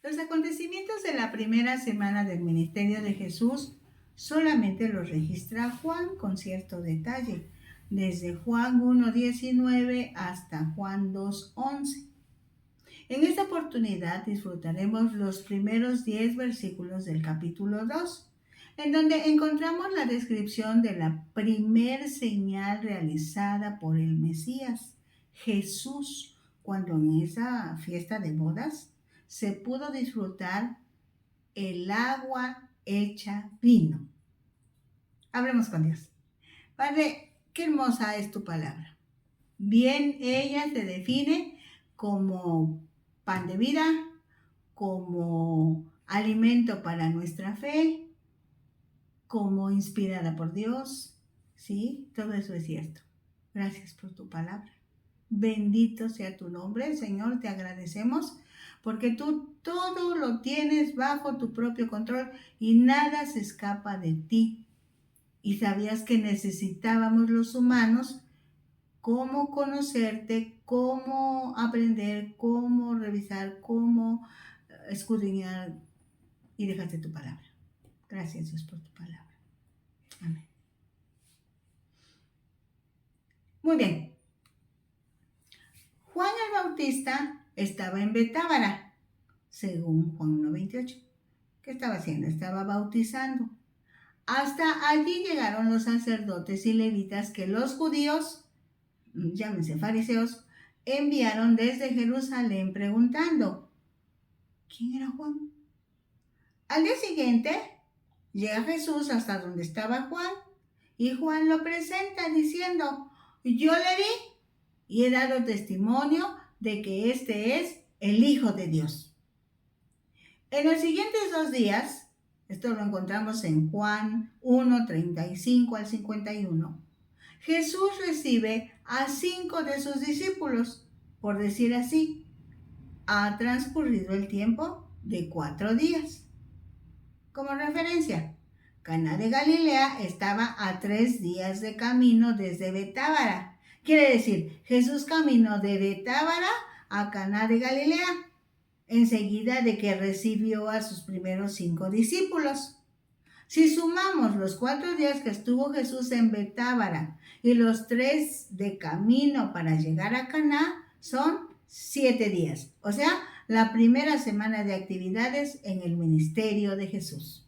Los acontecimientos de la primera semana del ministerio de Jesús solamente los registra Juan con cierto detalle, desde Juan 1:19 hasta Juan 2:11. En esta oportunidad disfrutaremos los primeros 10 versículos del capítulo 2, en donde encontramos la descripción de la primer señal realizada por el Mesías, Jesús, cuando en esa fiesta de bodas se pudo disfrutar el agua hecha vino. Hablemos con Dios. Padre, qué hermosa es tu palabra. Bien, ella se define como pan de vida, como alimento para nuestra fe, como inspirada por Dios. Sí, todo eso es cierto. Gracias por tu palabra. Bendito sea tu nombre, Señor, te agradecemos porque tú todo lo tienes bajo tu propio control y nada se escapa de ti. Y sabías que necesitábamos los humanos cómo conocerte, cómo aprender, cómo revisar, cómo escudriñar y dejaste tu palabra. Gracias, Dios, por tu palabra. Amén. Muy bien. Juan el Bautista estaba en Betábara, según Juan 1:28. ¿Qué estaba haciendo? Estaba bautizando. Hasta allí llegaron los sacerdotes y levitas que los judíos, llámense fariseos, enviaron desde Jerusalén preguntando, ¿quién era Juan? Al día siguiente, llega Jesús hasta donde estaba Juan y Juan lo presenta diciendo, yo le vi y he dado testimonio de que este es el Hijo de Dios. En los siguientes 2 días, esto lo encontramos en Juan 1:35 al 51, Jesús recibe a 5 de sus discípulos, por decir así, ha transcurrido el tiempo de 4 días. Como referencia, Caná de Galilea estaba a 3 días de camino desde Betábara. Quiere decir, Jesús caminó de Betábara a Caná de Galilea, enseguida de que recibió a sus primeros 5 discípulos. Si sumamos los 4 días que estuvo Jesús en Betábara y los 3 de camino para llegar a Caná, son 7 días. O sea, la primera semana de actividades en el ministerio de Jesús.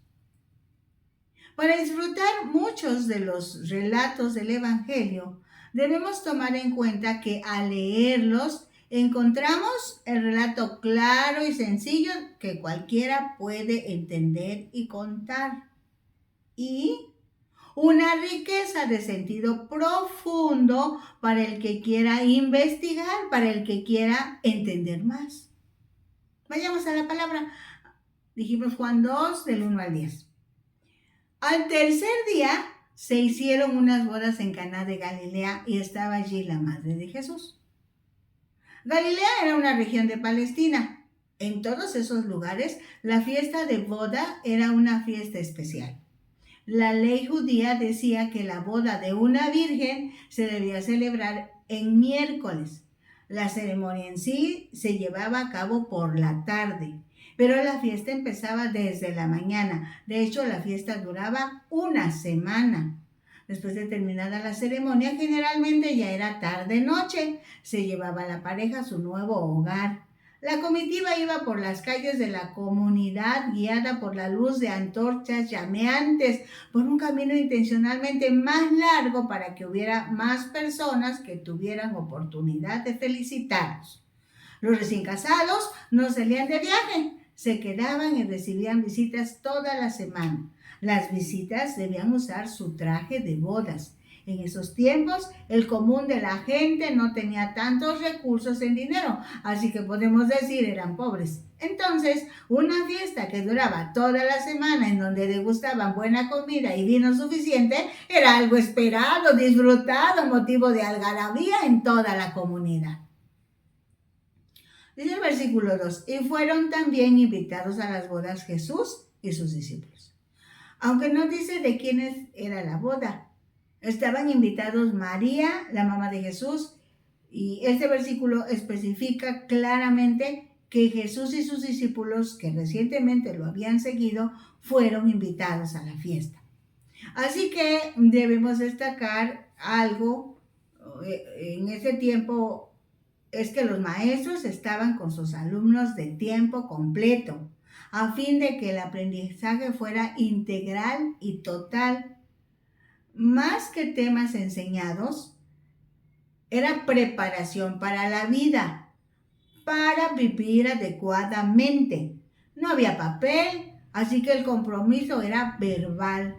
Para disfrutar muchos de los relatos del Evangelio, debemos tomar en cuenta que al leerlos encontramos el relato claro y sencillo que cualquiera puede entender y contar. Y una riqueza de sentido profundo para el que quiera investigar, para el que quiera entender más. Vayamos a la palabra. Dijimos Juan 2, del 1 al 10. Al tercer día se hicieron unas bodas en Caná de Galilea y estaba allí la madre de Jesús. Galilea era una región de Palestina. En todos esos lugares, la fiesta de boda era una fiesta especial. La ley judía decía que la boda de una virgen se debía celebrar en miércoles. La ceremonia en sí se llevaba a cabo por la tarde, pero la fiesta empezaba desde la mañana. De hecho, la fiesta duraba una semana. Después de terminada la ceremonia, generalmente ya era tarde-noche. Se llevaba a la pareja a su nuevo hogar. La comitiva iba por las calles de la comunidad guiada por la luz de antorchas llameantes por un camino intencionalmente más largo para que hubiera más personas que tuvieran oportunidad de felicitarlos. Los recién casados no salían de viaje, se quedaban y recibían visitas toda la semana. Las visitas debían usar su traje de bodas. En esos tiempos, el común de la gente no tenía tantos recursos en dinero, así que podemos decir eran pobres. Entonces, una fiesta que duraba toda la semana en donde degustaban buena comida y vino suficiente era algo esperado, disfrutado, motivo de algarabía en toda la comunidad. Dice el versículo 2, y fueron también invitados a las bodas Jesús y sus discípulos. Aunque no dice de quiénes era la boda, estaban invitados María, la mamá de Jesús, y este versículo especifica claramente que Jesús y sus discípulos, que recientemente lo habían seguido, fueron invitados a la fiesta. Así que debemos destacar algo en ese tiempo, es que los maestros estaban con sus alumnos de tiempo completo, a fin de que el aprendizaje fuera integral y total. Más que temas enseñados, era preparación para la vida, para vivir adecuadamente. No había papel, así que el compromiso era verbal.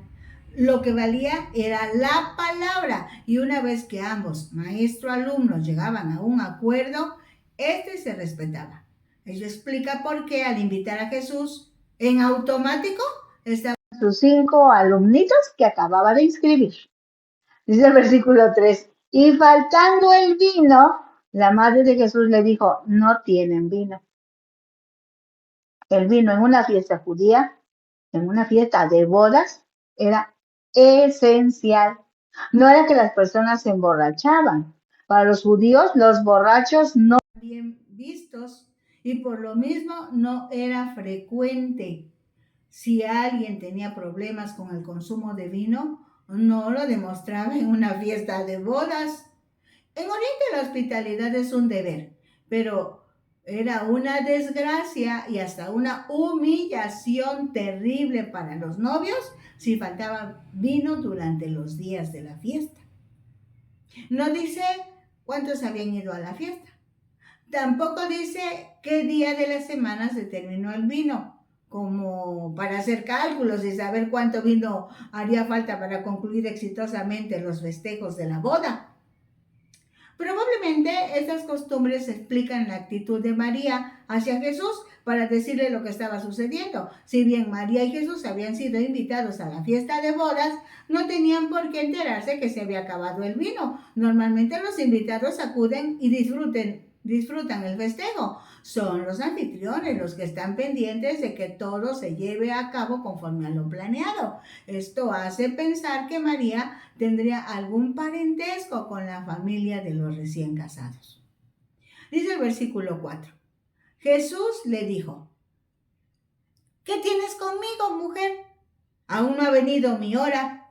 Lo que valía era la palabra, y una vez que ambos, maestro-alumno, llegaban a un acuerdo, este se respetaba. Ello explica por qué al invitar a Jesús, en automático estaban sus 5 alumnitos que acababa de inscribir. Dice el versículo 3, y faltando el vino, la madre de Jesús le dijo, no tienen vino. El vino en una fiesta judía, en una fiesta de bodas, era esencial. No era que las personas se emborrachaban. Para los judíos, los borrachos no eran bien vistos y por lo mismo no era frecuente. Si alguien tenía problemas con el consumo de vino, no lo demostraba en una fiesta de bodas. En Oriente la hospitalidad es un deber, pero era una desgracia y hasta una humillación terrible para los novios si faltaba vino durante los días de la fiesta. No dice cuántos habían ido a la fiesta. Tampoco dice qué día de la semana se terminó el vino, como para hacer cálculos y saber cuánto vino haría falta para concluir exitosamente los festejos de la boda. Probablemente estas costumbres explican la actitud de María hacia Jesús para decirle lo que estaba sucediendo. Si bien María y Jesús habían sido invitados a la fiesta de bodas, no tenían por qué enterarse que se había acabado el vino. Normalmente los invitados acuden y disfrutan el festejo. Son los anfitriones los que están pendientes de que todo se lleve a cabo conforme a lo planeado. Esto hace pensar que María tendría algún parentesco con la familia de los recién casados. Dice el versículo 4. Jesús le dijo, ¿qué tienes conmigo, mujer? Aún no ha venido mi hora.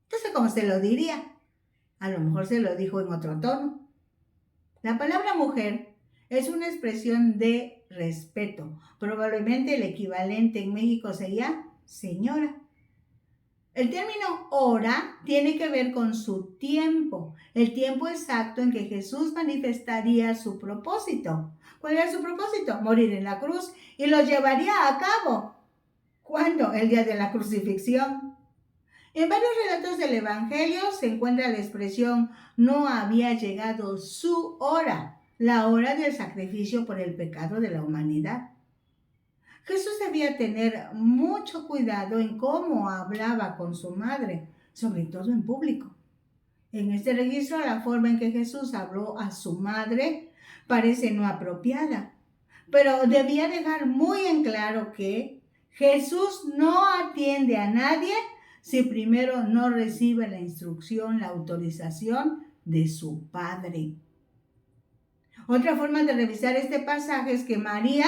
Entonces, ¿cómo se lo diría? A lo mejor se lo dijo en otro tono. La palabra mujer es una expresión de respeto. Probablemente el equivalente en México sería señora. El término hora tiene que ver con su tiempo, el tiempo exacto en que Jesús manifestaría su propósito. ¿Cuál era su propósito? Morir en la cruz, y lo llevaría a cabo. ¿Cuándo? El día de la crucifixión. En varios relatos del Evangelio se encuentra la expresión no había llegado su hora, la hora del sacrificio por el pecado de la humanidad. Jesús debía tener mucho cuidado en cómo hablaba con su madre, sobre todo en público. En este registro, la forma en que Jesús habló a su madre parece no apropiada, pero debía dejar muy en claro que Jesús no atiende a nadie si primero no recibe la instrucción, la autorización de su Padre. Otra forma de revisar este pasaje es que María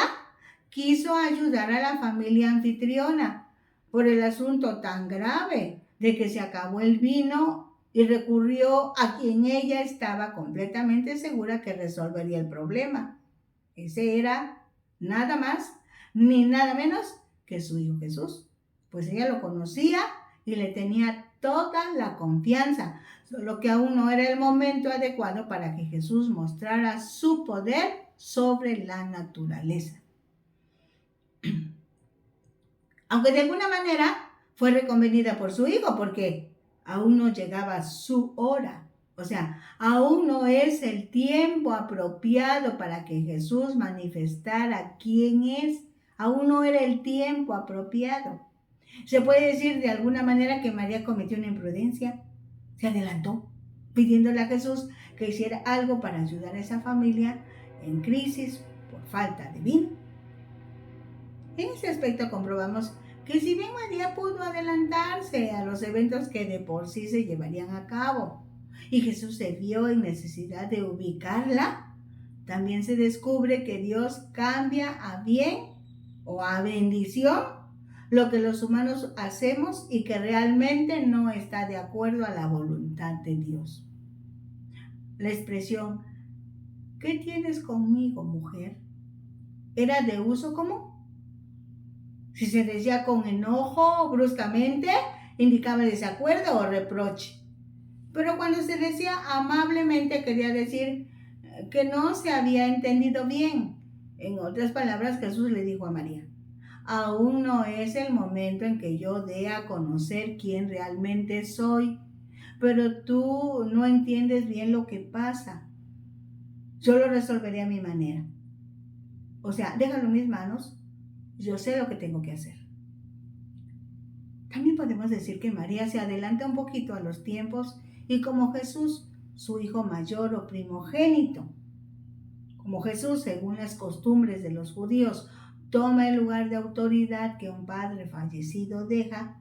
quiso ayudar a la familia anfitriona por el asunto tan grave de que se acabó el vino y recurrió a quien ella estaba completamente segura que resolvería el problema. Ese era nada más ni nada menos que su hijo Jesús, pues ella lo conocía y le tenía toda la confianza, solo que aún no era el momento adecuado para que Jesús mostrara su poder sobre la naturaleza. Aunque de alguna manera fue reconvenida por su hijo, porque aún no llegaba su hora. O sea, aún no es el tiempo apropiado para que Jesús manifestara quién es. Aún no era el tiempo apropiado. Se puede decir de alguna manera que María cometió una imprudencia. Se adelantó, pidiéndole a Jesús que hiciera algo para ayudar a esa familia en crisis por falta de vino. En ese aspecto comprobamos que si bien María pudo adelantarse a los eventos que de por sí se llevarían a cabo, y Jesús se vio en necesidad de ubicarla, También se descubre que Dios cambia a bien o a bendición lo que los humanos hacemos y que realmente no está de acuerdo a la voluntad de Dios. La expresión, ¿qué tienes conmigo, mujer?, era de uso común. Si se decía con enojo o bruscamente, indicaba desacuerdo o reproche. Pero cuando se decía amablemente, quería decir que no se había entendido bien. En otras palabras, Jesús le dijo a María, aún no es el momento en que yo dé a conocer quién realmente soy, pero tú no entiendes bien lo que pasa. Yo lo resolveré a mi manera. O sea, déjalo en mis manos, yo sé lo que tengo que hacer. También podemos decir que María se adelanta un poquito a los tiempos y como Jesús, su hijo mayor o primogénito, como Jesús, según las costumbres de los judíos, toma el lugar de autoridad que un padre fallecido deja,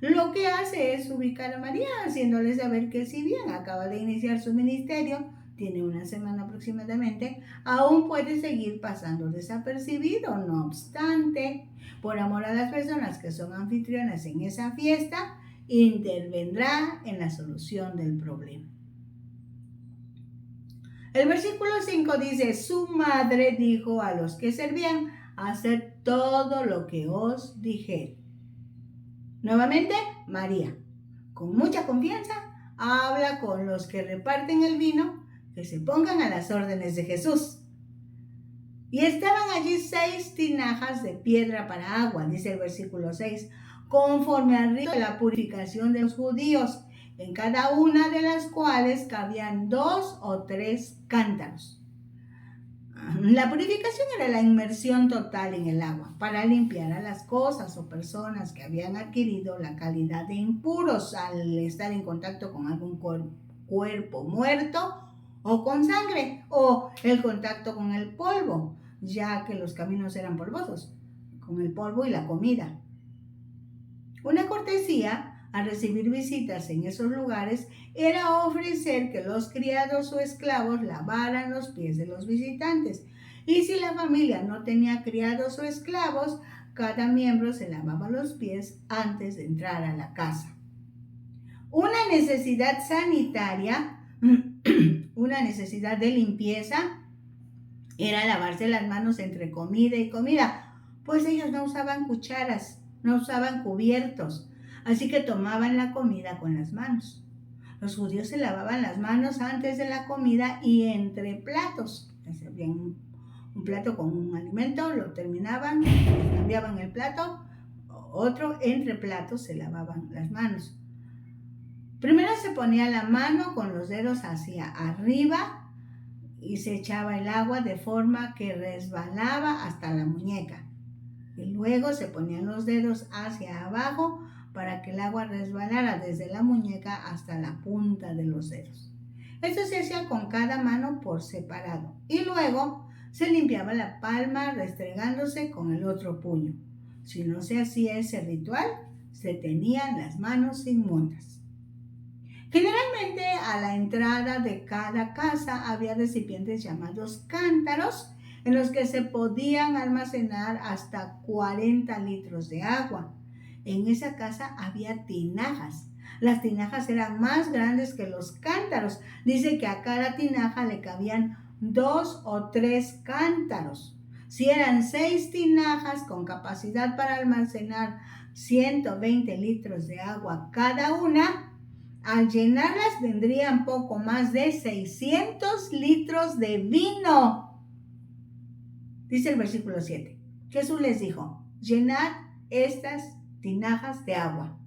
lo que hace es ubicar a María, haciéndole saber que si bien acaba de iniciar su ministerio, tiene una semana aproximadamente, aún puede seguir pasando desapercibido. No obstante, por amor a las personas que son anfitrionas en esa fiesta, intervendrá en la solución del problema. El versículo 5 dice, su madre dijo a los que servían, haced todo lo que os dijere. Nuevamente, María, con mucha confianza, habla con los que reparten el vino, que se pongan a las órdenes de Jesús. Y estaban allí 6 tinajas de piedra para agua, dice el versículo 6, conforme al rito de la purificación de los judíos, en cada una de las cuales cabían 2 o 3 cántaros. La purificación era la inmersión total en el agua para limpiar a las cosas o personas que habían adquirido la calidad de impuros al estar en contacto con algún cuerpo muerto o con sangre, o el contacto con el polvo, ya que los caminos eran polvosos, con el polvo y la comida. Una cortesía al recibir visitas en esos lugares era ofrecer que los criados o esclavos lavaran los pies de los visitantes. Y si la familia no tenía criados o esclavos, cada miembro se lavaba los pies antes de entrar a la casa. Una necesidad sanitaria, una necesidad de limpieza, era lavarse las manos entre comida y comida, pues ellos no usaban cucharas, no usaban cubiertos, así que tomaban la comida con las manos. Los judíos se lavaban las manos antes de la comida y entre platos. Servían un plato con un alimento, lo terminaban, cambiaban el plato, otro entre platos se lavaban las manos. Primero se ponía la mano con los dedos hacia arriba y se echaba el agua de forma que resbalaba hasta la muñeca. Y luego se ponían los dedos hacia abajo para que el agua resbalara desde la muñeca hasta la punta de los dedos. Esto se hacía con cada mano por separado y luego se limpiaba la palma restregándose con el otro puño. Si no se hacía ese ritual, se tenían las manos inmundas. Generalmente a la entrada de cada casa había recipientes llamados cántaros en los que se podían almacenar hasta 40 litros de agua. En esa casa había tinajas. Las tinajas eran más grandes que los cántaros. Dice que a cada tinaja le cabían 2 o 3 cántaros. Si eran 6 tinajas con capacidad para almacenar 120 litros de agua cada una, al llenarlas tendrían poco más de 600 litros de vino. Dice el versículo 7. Jesús les dijo, llenad estas tinajas de agua.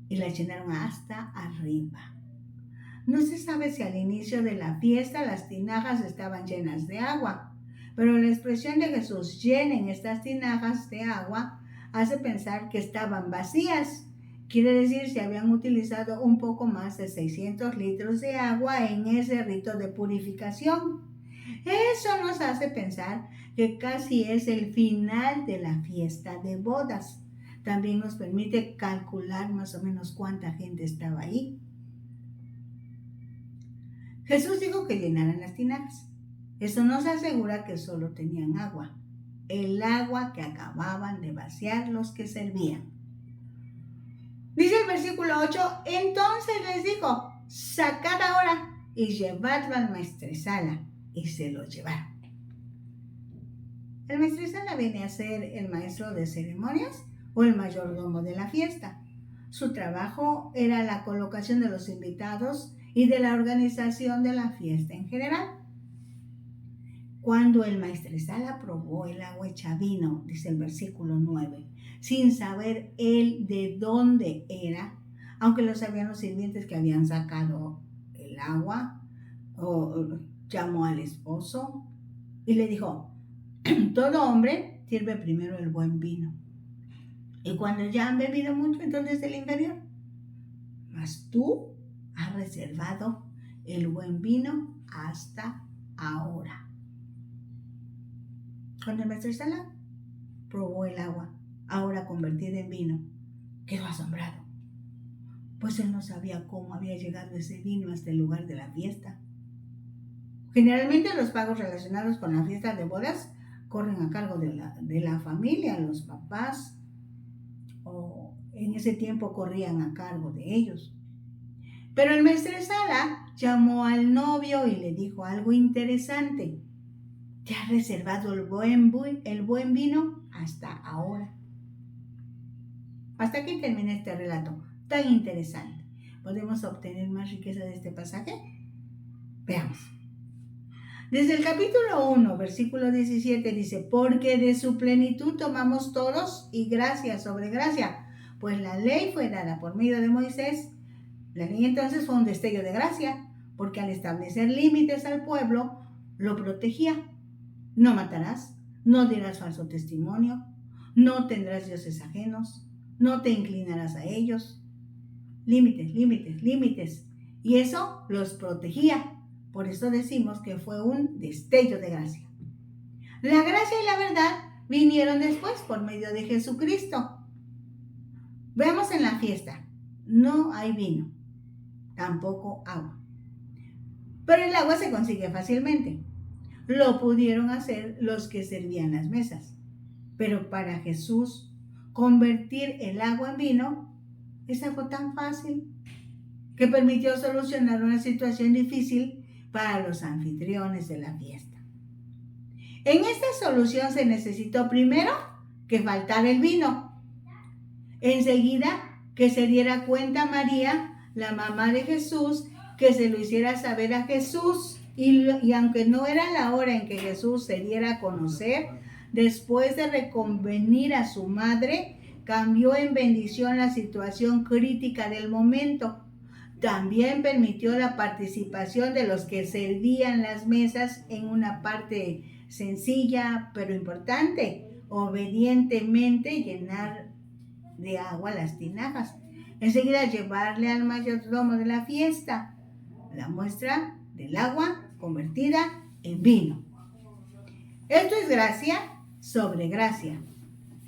Y las llenaron hasta arriba. No se sabe si al inicio de la fiesta las tinajas estaban llenas de agua, pero la expresión de Jesús, llenen estas tinajas de agua, hace pensar que estaban vacías. Quiere decir si habían utilizado un poco más de 600 litros de agua en ese rito de purificación. Eso nos hace pensar que casi es el final de la fiesta de bodas. También nos permite calcular más o menos cuánta gente estaba ahí. Jesús dijo que llenaran las tinajas. Eso nos asegura que solo tenían agua, el agua que acababan de vaciar los que servían. Dice el versículo 8, entonces les dijo, sacad ahora y llevadlo al maestresala, y se lo llevaron. El maestresala viene a ser el maestro de ceremonias o el mayordomo de la fiesta. Su trabajo era la colocación de los invitados y de la organización de la fiesta en general. Cuando el maestresala probó el agua hecha vino, dice el versículo 9, sin saber él de dónde era, aunque lo sabían los sirvientes que habían sacado el agua, llamó al esposo y le dijo, todo hombre sirve primero el buen vino, y cuando ya han bebido mucho, entonces el inferior. Mas tú has reservado el buen vino hasta ahora. Cuando el maestresala probó el agua, ahora convertida en vino, quedó asombrado, pues él no sabía cómo había llegado ese vino hasta el lugar de la fiesta. Generalmente los pagos relacionados con la fiesta de bodas corren a cargo de la familia, los papás, o en ese tiempo corrían a cargo de ellos. Pero el maestresala llamó al novio y le dijo algo interesante. Te has reservado el buen vino hasta ahora. Hasta aquí termina este relato tan interesante. ¿Podemos obtener más riqueza de este pasaje? Veamos. Desde el capítulo 1, versículo 17 dice, porque de su plenitud tomamos todos y gracia sobre gracia, pues la ley fue dada por medio de Moisés. La ley entonces fue un destello de gracia, porque al establecer límites al pueblo, lo protegía. No matarás, no dirás falso testimonio, no tendrás dioses ajenos, no te inclinarás a ellos. Límites, límites, límites. Y eso los protegía. Por eso decimos que fue un destello de gracia. La gracia y la verdad vinieron después por medio de Jesucristo. Veamos en la fiesta, no hay vino, tampoco agua. Pero el agua se consigue fácilmente. Lo pudieron hacer los que servían las mesas. Pero para Jesús, convertir el agua en vino es algo tan fácil que permitió solucionar una situación difícil para los anfitriones de la fiesta. En esta solución se necesitó primero que faltara el vino. Enseguida que se diera cuenta María, la mamá de Jesús, que se lo hiciera saber a Jesús. Y aunque no era la hora en que Jesús se diera a conocer, después de reconvenir a su madre, cambió en bendición la situación crítica del momento. También permitió la participación de los que servían las mesas en una parte sencilla pero importante, obedientemente llenar de agua las tinajas. Enseguida llevarle al mayordomo de la fiesta la muestra del agua convertida en vino. Esto es gracia sobre gracia,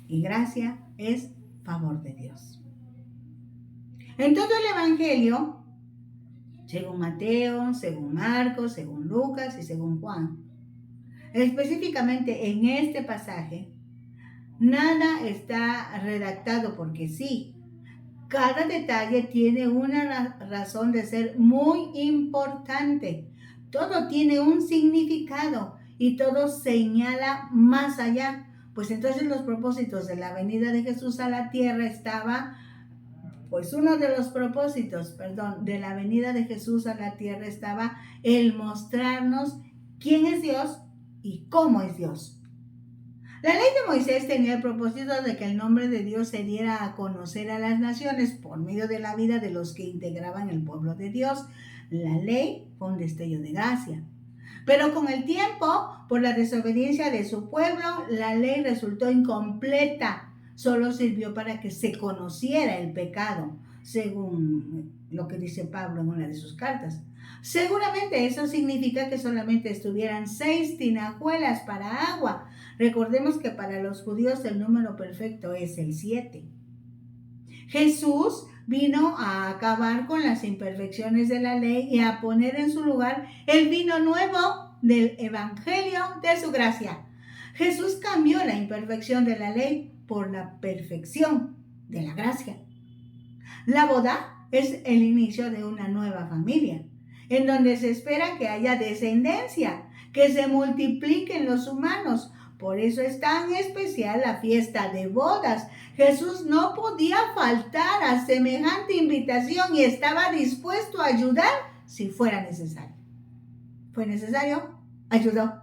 y gracia es favor de Dios. En todo el Evangelio, según Mateo, según Marcos, según Lucas y según Juan, específicamente en este pasaje, nada está redactado porque sí. Cada detalle tiene una razón de ser muy importante. Todo tiene un significado y todo señala más allá. Pues entonces los propósitos de la venida de Jesús a la tierra uno de los propósitos, de la venida de Jesús a la tierra estaba el mostrarnos quién es Dios y cómo es Dios. La ley de Moisés tenía el propósito de que el nombre de Dios se diera a conocer a las naciones por medio de la vida de los que integraban el pueblo de Dios. La ley fue un destello de gracia. Pero con el tiempo, por la desobediencia de su pueblo, la ley resultó incompleta. Solo sirvió para que se conociera el pecado, según lo que dice Pablo en una de sus cartas. Seguramente eso significa que solamente estuvieran 6 tinajuelas para agua. Recordemos que para los judíos el número perfecto es el 7. Jesús vino a acabar con las imperfecciones de la ley y a poner en su lugar el vino nuevo, del evangelio de su gracia. Jesús cambió la imperfección de la ley por la perfección de la gracia. La boda es el inicio de una nueva familia, en donde se espera que haya descendencia, que se multipliquen los humanos. Por eso es tan especial la fiesta de bodas. Jesús no podía faltar a semejante invitación y estaba dispuesto a ayudar si fuera necesario. Fue necesario, ayudó.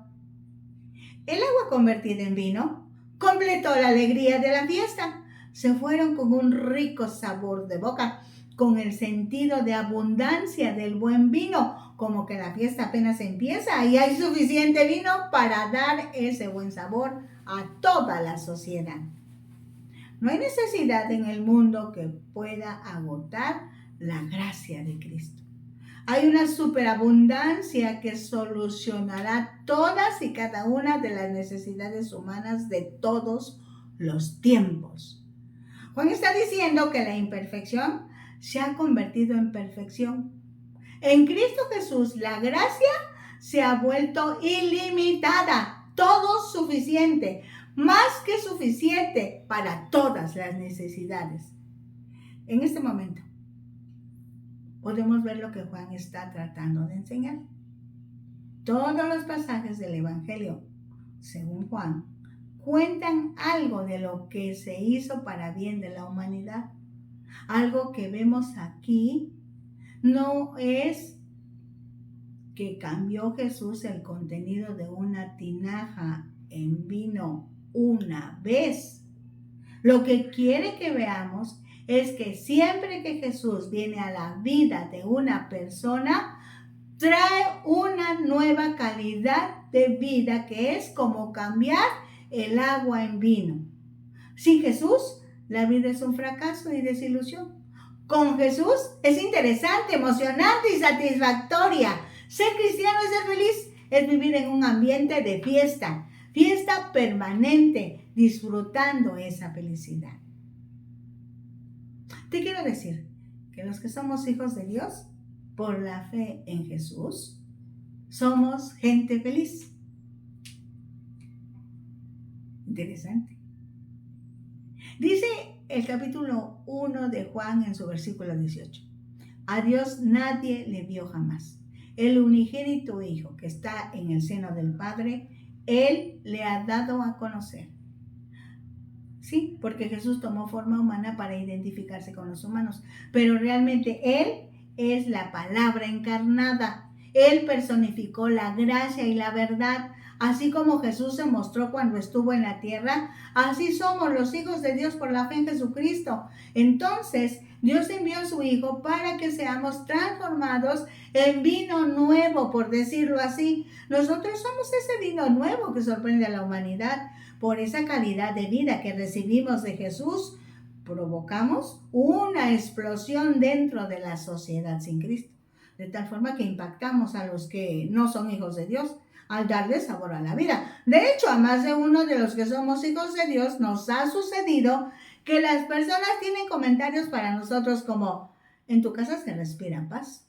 El agua convertida en vino completó la alegría de la fiesta. Se fueron con un rico sabor de boca, con el sentido de abundancia del buen vino, como que la fiesta apenas empieza y hay suficiente vino para dar ese buen sabor a toda la sociedad. No hay necesidad en el mundo que pueda agotar la gracia de Cristo. Hay una superabundancia que solucionará todas y cada una de las necesidades humanas de todos los tiempos. Juan está diciendo que la imperfección se ha convertido en perfección. En Cristo Jesús la gracia se ha vuelto ilimitada, todo suficiente, más que suficiente para todas las necesidades. En este momento podemos ver lo que Juan está tratando de enseñar. Todos los pasajes del Evangelio, según Juan, cuentan algo de lo que se hizo para bien de la humanidad. Algo que vemos aquí no es que cambió Jesús el contenido de una tinaja en vino una vez. Lo que quiere que veamos es que siempre que Jesús viene a la vida de una persona, trae una nueva calidad de vida que es como cambiar el agua en vino. Sin Jesús, la vida es un fracaso y desilusión. Con Jesús es interesante, emocionante y satisfactoria. Ser cristiano es ser feliz, es vivir en un ambiente de fiesta, fiesta permanente, disfrutando esa felicidad. Te quiero decir que los que somos hijos de Dios, por la fe en Jesús, somos gente feliz. Interesante. Dice el capítulo 1 de Juan en su versículo 18. A Dios nadie le vio jamás. El unigénito Hijo que está en el seno del Padre, Él le ha dado a conocer. Sí, porque Jesús tomó forma humana para identificarse con los humanos, pero realmente Él es la palabra encarnada. Él personificó la gracia y la verdad. Así como Jesús se mostró cuando estuvo en la tierra, así somos los hijos de Dios por la fe en Jesucristo. Entonces, Dios envió a su Hijo para que seamos transformados en vino nuevo, por decirlo así. Nosotros somos ese vino nuevo que sorprende a la humanidad. Por esa calidad de vida que recibimos de Jesús, provocamos una explosión dentro de la sociedad sin Cristo. De tal forma que impactamos a los que no son hijos de Dios al darles sabor a la vida. De hecho, a más de uno de los que somos hijos de Dios nos ha sucedido que las personas tienen comentarios para nosotros como: en tu casa se respira paz.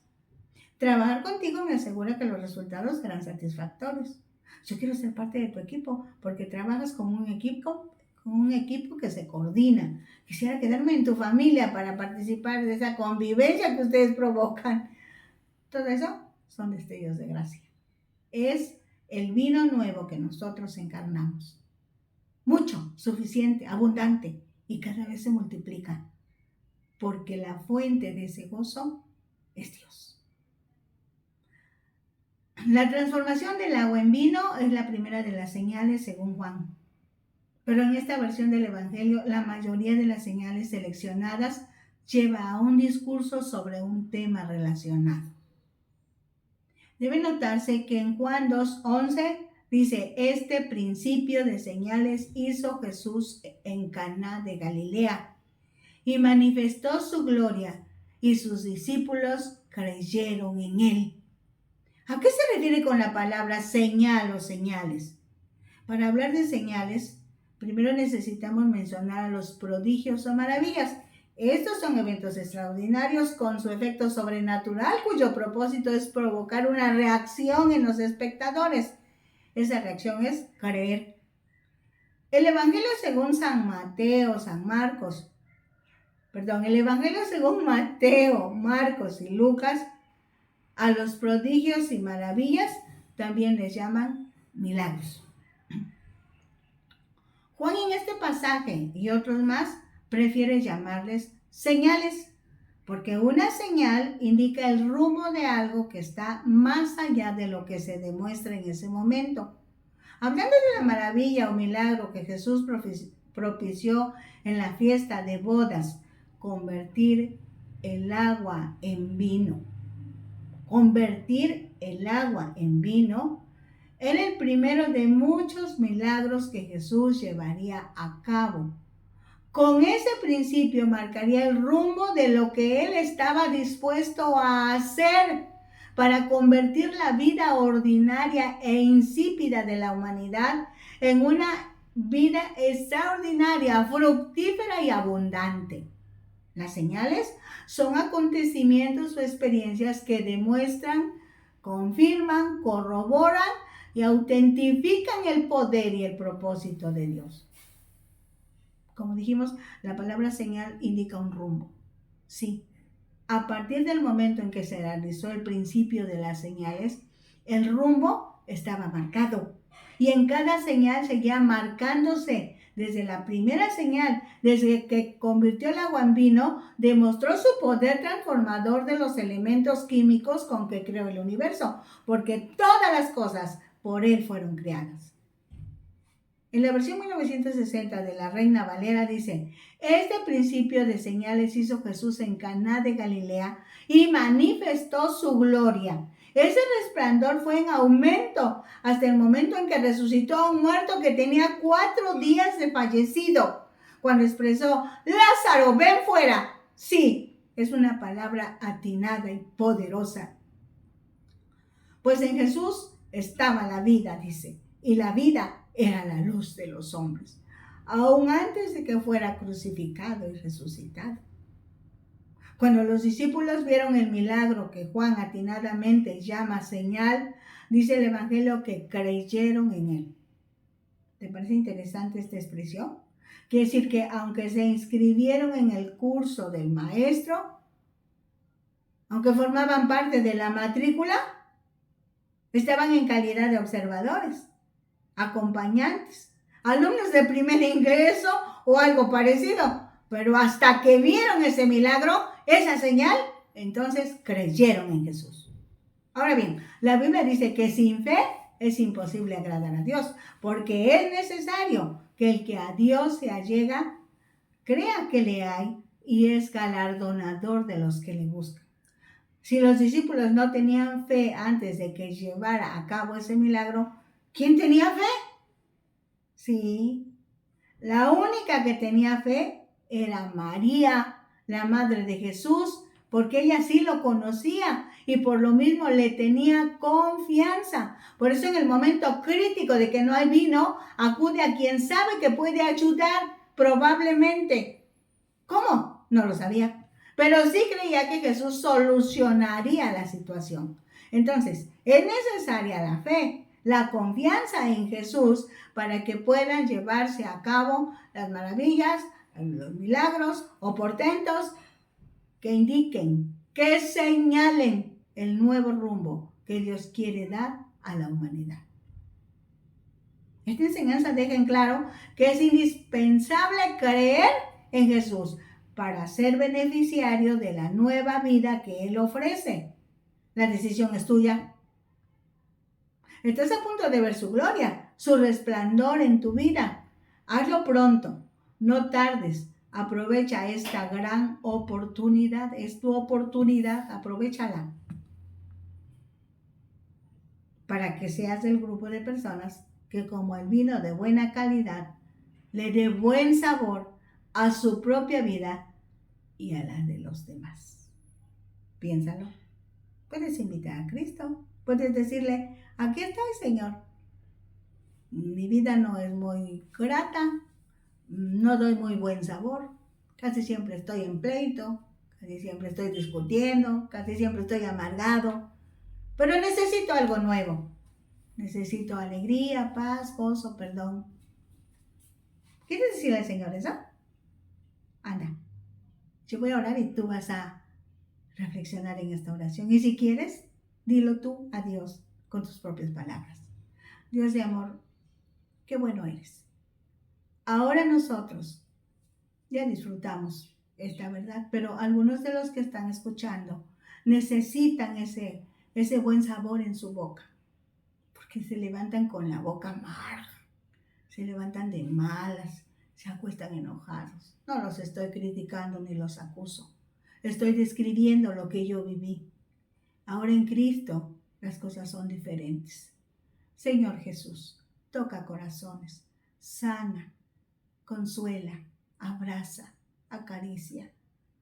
Trabajar contigo me asegura que los resultados serán satisfactorios. Yo quiero ser parte de tu equipo porque trabajas con un equipo que se coordina. Quisiera quedarme en tu familia para participar de esa convivencia que ustedes provocan. Todo eso son destellos de gracia. Es el vino nuevo que nosotros encarnamos. Mucho, suficiente, abundante, y cada vez se multiplica, porque la fuente de ese gozo es Dios. La transformación del agua en vino es la primera de las señales según Juan. Pero en esta versión del Evangelio, la mayoría de las señales seleccionadas lleva a un discurso sobre un tema relacionado. Debe notarse que en Juan 2:11 dice: este principio de señales hizo Jesús en Caná de Galilea y manifestó su gloria y sus discípulos creyeron en él. ¿A qué se refiere con la palabra señal o señales? Para hablar de señales, primero necesitamos mencionar a los prodigios o maravillas Estos son eventos extraordinarios con su efecto sobrenatural, cuyo propósito es provocar una reacción en los espectadores. Esa reacción es creer. El Evangelio según el Evangelio según Mateo, Marcos y Lucas, a los prodigios y maravillas también les llaman milagros. Juan en este pasaje y otros más prefiere llamarles señales, porque una señal indica el rumbo de algo que está más allá de lo que se demuestra en ese momento. Hablando de la maravilla o milagro que Jesús propició en la fiesta de bodas, convertir el agua en vino. Convertir el agua en vino era el primero de muchos milagros que Jesús llevaría a cabo. Con ese principio marcaría el rumbo de lo que él estaba dispuesto a hacer para convertir la vida ordinaria e insípida de la humanidad en una vida extraordinaria, fructífera y abundante. Las señales son acontecimientos o experiencias que demuestran, confirman, corroboran y autentifican el poder y el propósito de Dios. Como dijimos, la palabra señal indica un rumbo. Sí, a partir del momento en que se realizó el principio de las señales, el rumbo estaba marcado. Y en cada señal seguía marcándose. Desde la primera señal, desde que convirtió el agua en vino, demostró su poder transformador de los elementos químicos con que creó el universo, porque todas las cosas por él fueron creadas. En la versión 1960 de la Reina Valera dice: este principio de señales hizo Jesús en Caná de Galilea y manifestó su gloria. Ese resplandor fue en aumento hasta el momento en que resucitó a un muerto que tenía 4 días de fallecido, cuando expresó: Lázaro, ven fuera. Sí, es una palabra atinada y poderosa. Pues en Jesús estaba la vida, dice, y la vida era la luz de los hombres, aún antes de que fuera crucificado y resucitado. Cuando los discípulos vieron el milagro que Juan atinadamente llama señal, dice el Evangelio que creyeron en él. ¿Te parece interesante esta expresión? Quiere decir que aunque se inscribieron en el curso del maestro, aunque formaban parte de la matrícula, estaban en calidad de observadores, acompañantes, alumnos de primer ingreso o algo parecido, pero hasta que vieron ese milagro, esa señal, entonces creyeron en Jesús. Ahora bien, la Biblia dice que sin fe es imposible agradar a Dios, porque es necesario que el que a Dios se allega crea que le hay y es galardonador de los que le buscan. Si los discípulos no tenían fe antes de que llevara a cabo ese milagro, ¿quién tenía fe? Sí, la única que tenía fe era María, la madre de Jesús, porque ella sí lo conocía y por lo mismo le tenía confianza. Por eso en el momento crítico de que no hay vino, acude a quien sabe que puede ayudar, probablemente. ¿Cómo? No lo sabía, pero sí creía que Jesús solucionaría la situación. Entonces, es necesaria la fe, la confianza en Jesús para que puedan llevarse a cabo las maravillas, los milagros o portentos que indiquen, que señalen el nuevo rumbo que Dios quiere dar a la humanidad. Esta enseñanza deja en claro que es indispensable creer en Jesús para ser beneficiario de la nueva vida que Él ofrece. La decisión es tuya. Estás a punto de ver su gloria, su resplandor en tu vida. Hazlo pronto, no tardes. Aprovecha esta gran oportunidad. Es tu oportunidad, aprovéchala. Para que seas del grupo de personas que, como el vino de buena calidad, le dé buen sabor a su propia vida y a la de los demás. Piénsalo. Puedes invitar a Cristo. Puedes decirle: aquí estoy, Señor. Mi vida no es muy grata. No doy muy buen sabor. Casi siempre estoy en pleito, casi siempre estoy discutiendo, casi siempre estoy amargado. Pero necesito algo nuevo. Necesito alegría, paz, gozo, perdón. ¿Quieres decirle al Señor eso? Anda, yo voy a orar y tú vas a reflexionar en esta oración. Y si quieres, dilo tú a Dios con tus propias palabras. Dios de amor, qué bueno eres. Ahora nosotros ya disfrutamos esta verdad, pero algunos de los que están escuchando necesitan ese buen sabor en su boca, porque se levantan con la boca amarga, se levantan de malas, se acuestan enojados. No los estoy criticando ni los acuso, estoy describiendo lo que yo viví. Ahora en Cristo las cosas son diferentes. Señor Jesús, toca corazones, sana, consuela, abraza, acaricia.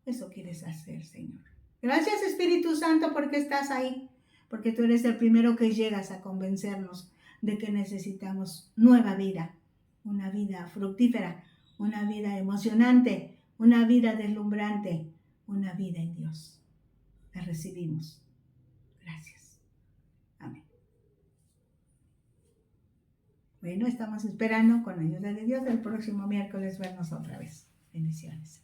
Eso quieres hacer, Señor. Gracias, Espíritu Santo, porque estás ahí, porque tú eres el primero que llegas a convencernos de que necesitamos nueva vida, una vida fructífera, una vida emocionante, una vida deslumbrante, una vida en Dios. La recibimos. Gracias. Amén. Bueno, estamos esperando con la ayuda de Dios el próximo miércoles vernos otra vez. Bendiciones.